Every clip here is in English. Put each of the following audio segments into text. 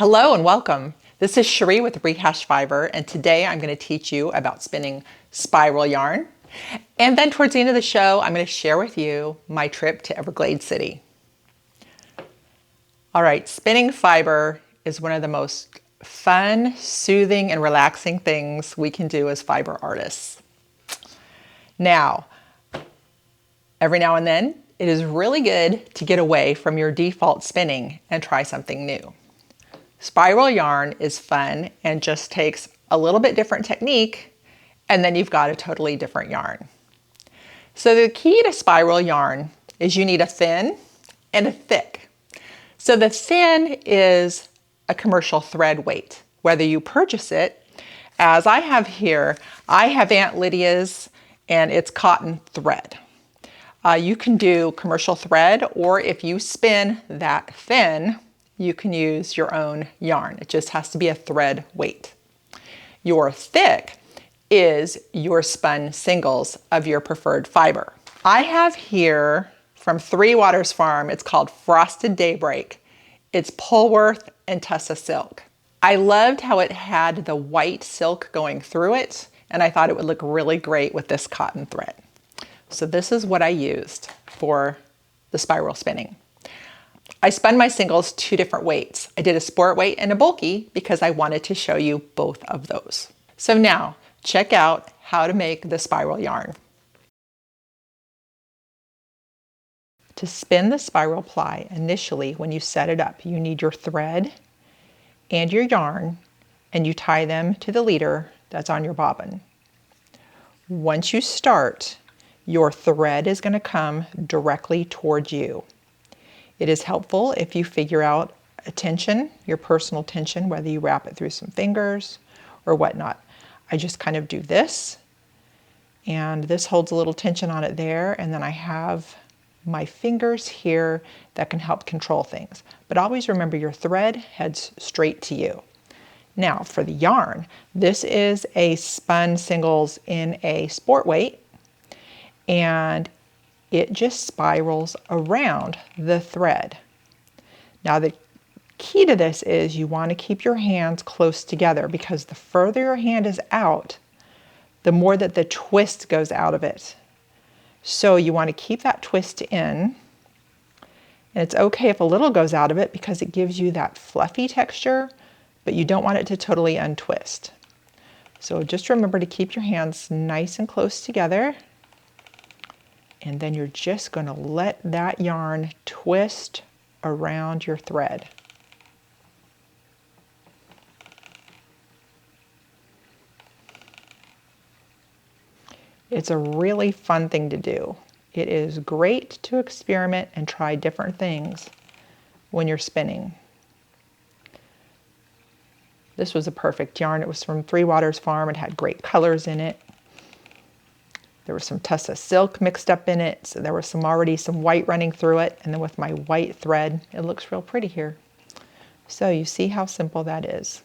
Hello and welcome. This is Cherie with Rehash Fiber, and today I'm going to teach you about spinning spiral yarn. And then towards the end of the show, I'm going to share with you my trip to Everglades City. All right, spinning fiber is one of the most fun, soothing, and relaxing things we can do as fiber artists. Now, every now and then, it is really good to get away from your default spinning and try something new. Spiral yarn is fun and just takes a little bit different technique, and then you've got a totally different yarn. So the key to spiral yarn is you need a thin and a thick. So the thin is a commercial thread weight, whether you purchase it, as I have here, I have Aunt Lydia's and it's cotton thread. You can do commercial thread, or if you spin that thin, you can use your own yarn. It just has to be a thread weight. Your thick is your spun singles of your preferred fiber. I have here from Three Waters Farm, it's called Frosted Daybreak. It's Polworth and Tussa silk. I loved how it had the white silk going through it, and I thought it would look really great with this cotton thread. So this is what I used for the spiral spinning. I spun my singles two different weights. I did a sport weight and a bulky because I wanted to show you both of those. So now check out how to make the spiral yarn. To spin the spiral ply initially, when you set it up, you need your thread and your yarn, and you tie them to the leader that's on your bobbin. Once you start, your thread is going to come directly towards you. It is helpful if you figure out a tension, your personal tension, whether you wrap it through some fingers or whatnot. I just kind of do this, and this holds a little tension on it there, and then I have my fingers here that can help control things. But always remember your thread heads straight to you. Now for the yarn, this is a spun singles in a sport weight, and it just spirals around the thread. Now the key to this is you want to keep your hands close together, because the further your hand is out, the more that the twist goes out of it. So you want to keep that twist in, and it's okay if a little goes out of it because it gives you that fluffy texture, but you don't want it to totally untwist. So just remember to keep your hands nice and close together. And then you're just going to let that yarn twist around your thread. It's a really fun thing to do. It is great to experiment and try different things when you're spinning. This was a perfect yarn. It was from Three Waters Farm. It had great colors in it. There was some Tussa silk mixed up in it, so there was already some white running through it, and then with my white thread, it looks real pretty here. So you see how simple that is.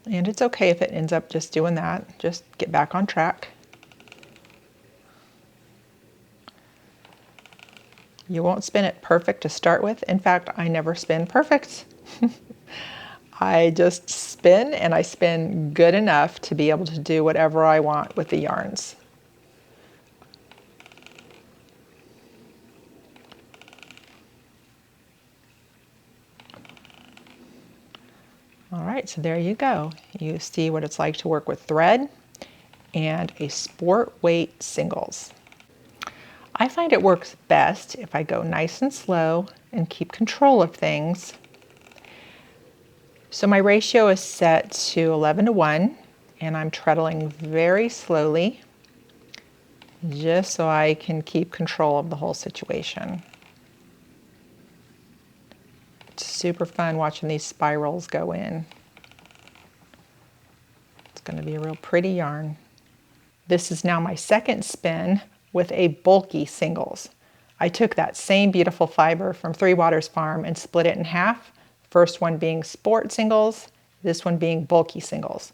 And it's okay if it ends up just doing that. Just get back on track. You won't spin it perfect to start with. In fact, I never spin perfect. I just spin, and I spin good enough to be able to do whatever I want with the yarns. All right, so there you go. You see what it's like to work with thread and a sport weight singles. I find it works best if I go nice and slow and keep control of things. So my ratio is set to 11:1, and I'm treadling very slowly just so I can keep control of the whole situation. It's super fun watching these spirals go in. It's going to be a real pretty yarn. This is now my second spin with a bulky singles. I took that same beautiful fiber from Three Waters Farm and split it in half. First one being sport singles, this one being bulky singles.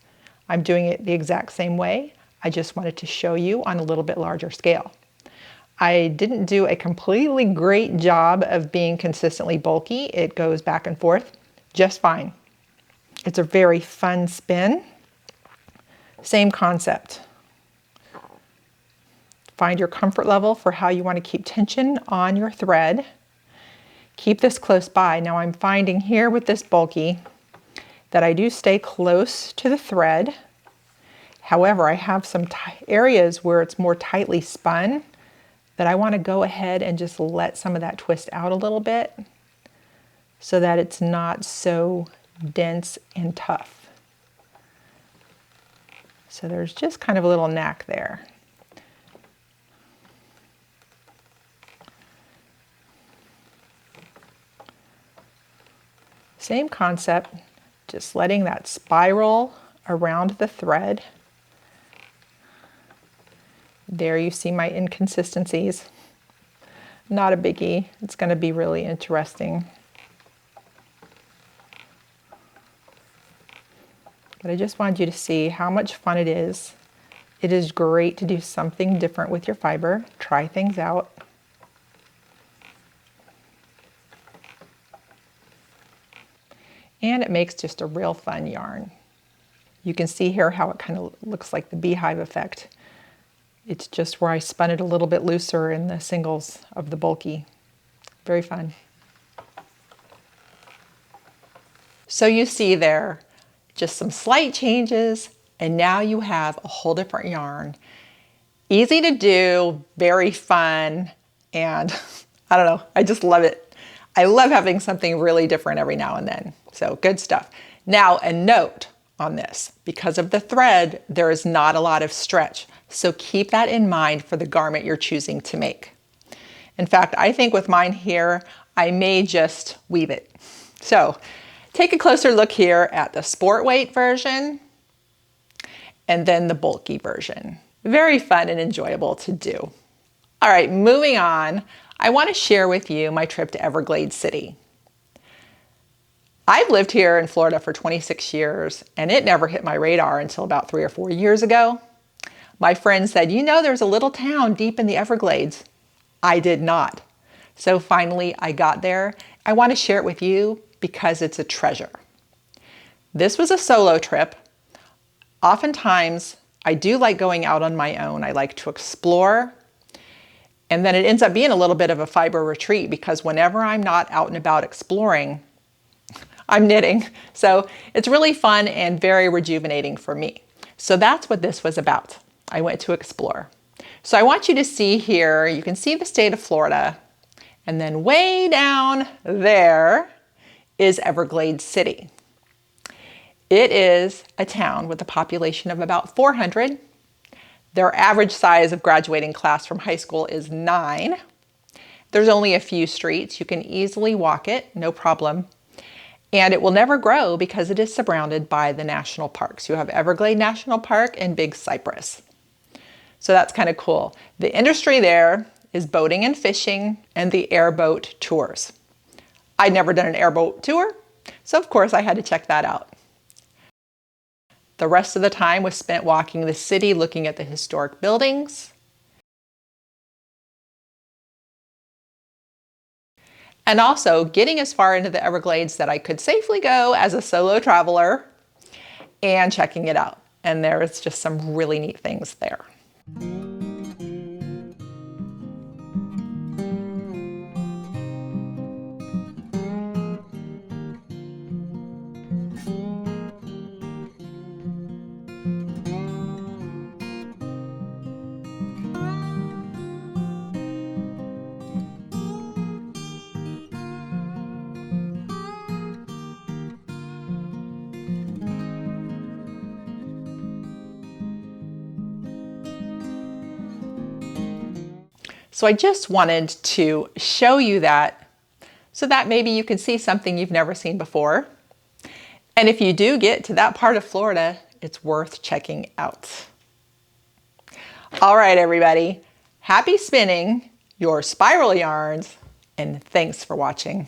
I'm doing it the exact same way. I just wanted to show you on a little bit larger scale. I didn't do a completely great job of being consistently bulky. It goes back and forth just fine. It's a very fun spin. Same concept. Find your comfort level for how you want to keep tension on your thread. Keep this close by. Now I'm finding here with this bulky that I do stay close to the thread. However, I have some areas where it's more tightly spun that I want to go ahead and just let some of that twist out a little bit so that it's not so dense and tough. So there's just kind of a little knack there. Same concept, just letting that spiral around the thread. There you see my inconsistencies. Not a biggie. It's going to be really interesting. But I just wanted you to see how much fun it is. It is great to do something different with your fiber. Try things out. And it makes just a real fun yarn. You can see here how it kind of looks like the beehive effect. It's just where I spun it a little bit looser in the singles of the bulky. Very fun. So you see there, just some slight changes, and now you have a whole different yarn. Easy to do, very fun, and I don't know, I just love it. I love having something really different every now and then. So good stuff. Now a note on this, because of the thread, there is not a lot of stretch. So keep that in mind for the garment you're choosing to make. In fact, I think with mine here, I may just weave it. So take a closer look here at the sport weight version and then the bulky version. Very fun and enjoyable to do. All right, moving on, I want to share with you my trip to Everglades City. I've lived here in Florida for 26 years and it never hit my radar until about 3 or 4 years ago. My friend said, you know, there's a little town deep in the Everglades. I did not. So finally I got there. I want to share it with you because it's a treasure. This was a solo trip. Oftentimes I do like going out on my own. I like to explore. And then it ends up being a little bit of a fiber retreat because whenever I'm not out and about exploring, I'm knitting. So it's really fun and very rejuvenating for me. So that's what this was about. I went to explore. So I want you to see here, you can see the state of Florida, and then way down there is Everglades City. It is a town with a population of about 400. Their average size of graduating class from high school is 9. There's only a few streets. You can easily walk it, no problem. And it will never grow because it is surrounded by the national parks. You have Everglades National Park and Big Cypress. So that's kind of cool. The industry there is boating and fishing and the airboat tours. I'd never done an airboat tour, so of course I had to check that out. The rest of the time was spent walking the city, looking at the historic buildings, and also getting as far into the Everglades that I could safely go as a solo traveler and checking it out. And there's just some really neat things there. So I just wanted to show you that so that maybe you can see something you've never seen before. And if you do get to that part of Florida, it's worth checking out. All right, everybody, happy spinning your spiral yarns, and thanks for watching.